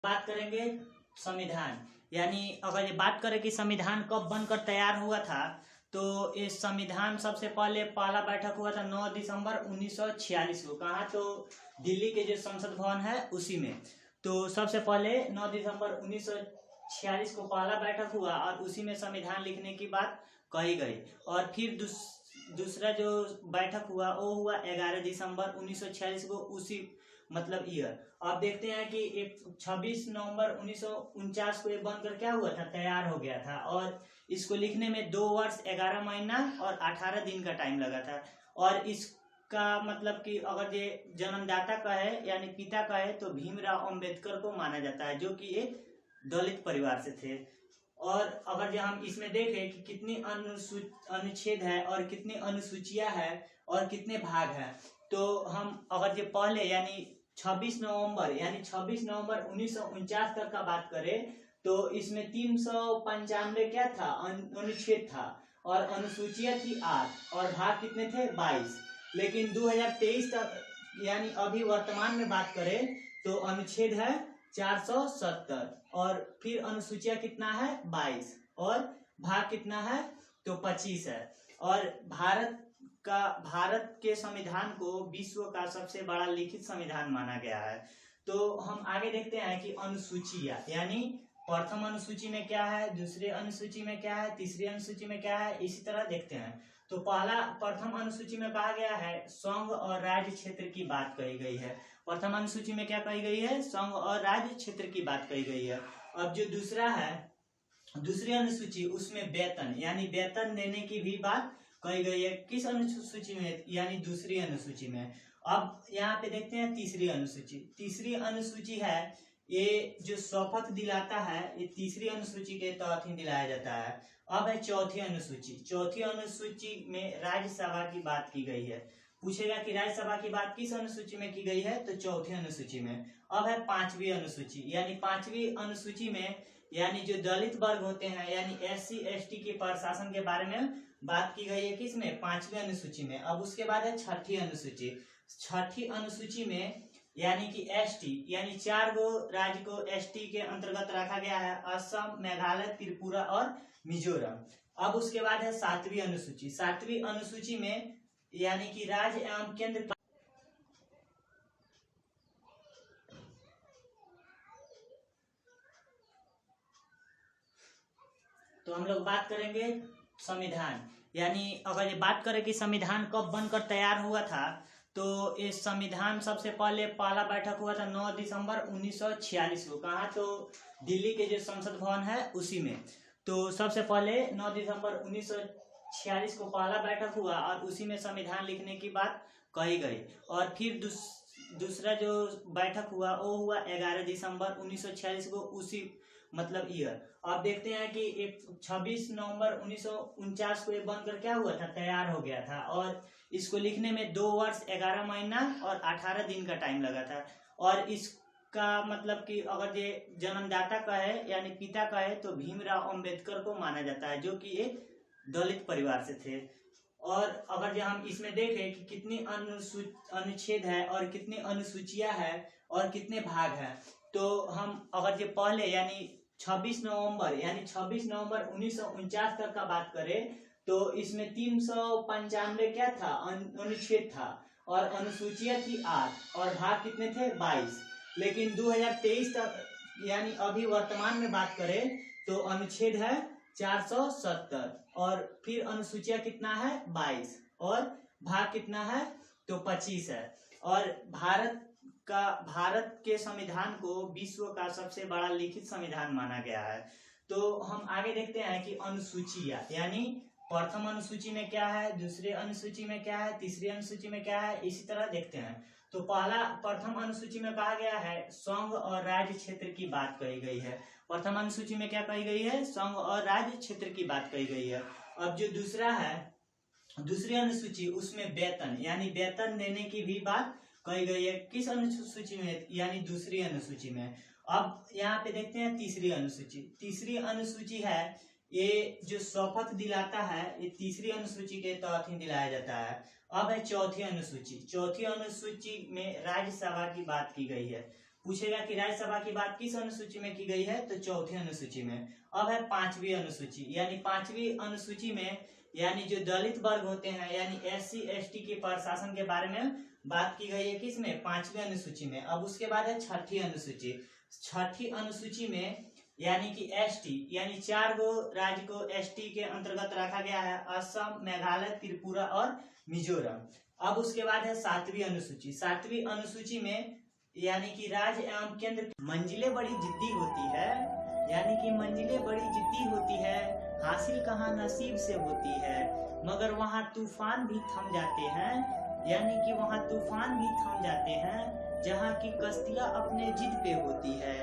बात करेंगे संविधान। यानी अगर ये बात करें कि संविधान कब बनकर तैयार हुआ था, तो इस संविधान सबसे पहला बैठक हुआ था 9 दिसंबर 1946 को। कहाँ? तो दिल्ली के जो संसद भवन है उसी में। तो सबसे पहले 9 दिसंबर 1946 को पहला बैठक हुआ और उसी में संविधान लिखने की बात कही गई। और फिर दूसरा जो बैठक हुआ वो हुआ 11 दिसंबर 1946 को, उसी मतलब ईयर। अब देखते हैं कि 26 नवंबर 1949 को ये बनकर क्या हुआ था, तैयार हो गया था। और इसको लिखने में 2 वर्ष 11 महीना और 18 दिन का टाइम लगा था। और इसका मतलब कि अगर ये जन्मदाता का है यानी पिता का है तो भीमराव अंबेडकर को माना जाता है, जो कि एक दलित परिवार से थे। और अगर जो हम इसमें देखें कि कितनी अनुच्छेद है और कितनी अनुसूचियां है और कितने भाग हैं, तो हम अगर जो पहले यानी 26 नवंबर 1949 तक का बात करें तो इसमें 395 क्या था, अनुच्छेद था और अनुसूचियां थी 8 और भाग कितने थे, 22। लेकिन 2023 तक यानी अभी वर्तमान में बात करें तो अनुच्छेद है 470 और फिर अनुसूचियां कितना है, 22 और भाग कितना है, तो 25 है। और भारत के संविधान को विश्व का सबसे बड़ा लिखित संविधान माना गया है। तो हम आगे देखते हैं कि अनुसूचियां यानी प्रथम अनुसूची में क्या है, दूसरे अनुसूची में क्या है, तीसरी अनुसूची में क्या है, इसी तरह देखते हैं। तो प्रथम अनुसूची में कहा गया है संघ और राज्य क्षेत्र की बात कही गई है। प्रथम अनुसूची में क्या कही गई है, संघ और राज्य क्षेत्र की बात कही गई है। अब जो दूसरा है, दूसरी अनुसूची, उसमें वेतन यानी वेतन देने की भी बात कही गई है। किस अनुसूची में, यानी दूसरी अनुसूची में। अब यहाँ पे देखते हैं तीसरी अनुसूची। तीसरी अनुसूची है ये जो शपथ दिलाता है, ये तीसरी अनुसूची के तहत ही दिलाया जाता है। अब है चौथी अनुसूची। चौथी अनुसूची में राज्यसभा की बात की गई है। पूछेगा कि राज्यसभा की बात किस अनुसूची में की गई है, तो चौथी अनुसूची में। अब है पांचवी अनुसूची। यानी पांचवी अनुसूची में यानी जो दलित वर्ग होते हैं यानी SC ST के प्रशासन के बारे में बात की गई है, किसमें, पांचवी अनुसूची में। अब उसके बाद है छठी अनुसूची। छठी अनुसूची में यानी कि ST यानी 4 गो राज्य को ST के अंतर्गत रखा गया है, असम, मेघालय, त्रिपुरा और मिजोरम। अब उसके बाद है सातवीं अनुसूची। सातवीं अनुसूची में यानी कि राज्य एवं केंद्र। तो हम लोग बात करेंगे संविधान। यानी अगर ये बात करें कि संविधान कब बनकर तैयार हुआ था, तो इस संविधान सबसे पहला बैठक हुआ था 9 दिसंबर 1946 को। कहाँ? तो दिल्ली के जो संसद भवन है उसी में। तो सबसे पहले 9 दिसंबर 1946 को पहला बैठक हुआ और उसी में संविधान लिखने की बात कही गई। और फिर दूसरा जो बैठक हुआ वो हुआ 11 दिसंबर 1946 को, उसी मतलब ईयर। अब देखते हैं कि 26 नवंबर 1949 को ये बनकर क्या हुआ था, तैयार हो गया था। और इसको लिखने में 2 वर्ष 11 महीना और 18 दिन का टाइम लगा था। और इसका मतलब कि अगर ये जन्मदाता का है यानी पिता का है तो भीमराव अंबेडकर को माना जाता है, जो कि एक दलित परिवार से थे। और अगर जो हम इसमें देखें कि कितनी अनुच्छेद है और कितनी अनुसूचियां है और कितने भाग हैं, तो हम अगर जो पहले यानी 26 नवंबर 1949 तक का बात करें तो इसमें 395 क्या था, अनुच्छेद था और अनुसूचियां थी 8 और भाग कितने थे, 22। लेकिन 2023 तक यानी अभी वर्तमान में बात करें तो अनुच्छेद है 470 और फिर अनुसूचियां कितना है, 22 और भाग कितना है, तो 25 है। और भारत के संविधान को विश्व का सबसे बड़ा लिखित संविधान माना गया है। तो हम आगे देखते हैं कि अनुसूचियां यानी प्रथम अनुसूची में क्या है, दूसरे अनुसूची में क्या है, तीसरी अनुसूची में क्या है, इसी तरह देखते हैं। तो प्रथम अनुसूची में कहा गया है संघ और राज्य क्षेत्र की बात कही गई है। प्रथम अनुसूची में क्या कही गई है, संघ और राज्य क्षेत्र की बात कही गई है। अब जो दूसरा है, दूसरी अनुसूची, उसमें वेतन यानी वेतन देने की भी बात कही गई है। किस अनुसूची में, यानी दूसरी अनुसूची में। अब यहाँ पे देखते हैं तीसरी अनुसूची। तीसरी अनुसूची है ये जो शपथ दिलाता है, ये तीसरी अनुसूची के तहत ही दिलाया जाता है। अब है चौथी अनुसूची। चौथी अनुसूची में राज्यसभा की बात की गई है। पूछेगा कि राज्यसभा की बात किस अनुसूची में की गई है, तो चौथी अनुसूची में। अब है पांचवी अनुसूची, यानी पांचवी अनुसूची में यानी जो दलित वर्ग होते हैं यानी SC ST के प्रशासन के बारे में बात की गई है किसमें, पांचवी अनुसूची में। अब उसके बाद है छठी अनुसूची। छठी अनुसूची में यानी कि ST यानी 4 गो राज्य को ST के अंतर्गत रखा गया है, असम, मेघालय, त्रिपुरा और मिजोरम। अब उसके बाद है सातवीं अनुसूची। सातवीं अनुसूची में यानी कि राज्य एवं केंद्र की मंजिलें बड़ी जिद्दी होती है, यानी कि मंजिलें बड़ी जिद्दी होती है, हासिल कहाँ नसीब से होती है, मगर वहाँ तूफान भी थम जाते हैं, यानी कि वहाँ तूफान भी थम जाते हैं, जहाँ की कश्तियाँ अपने जिद पे होती है।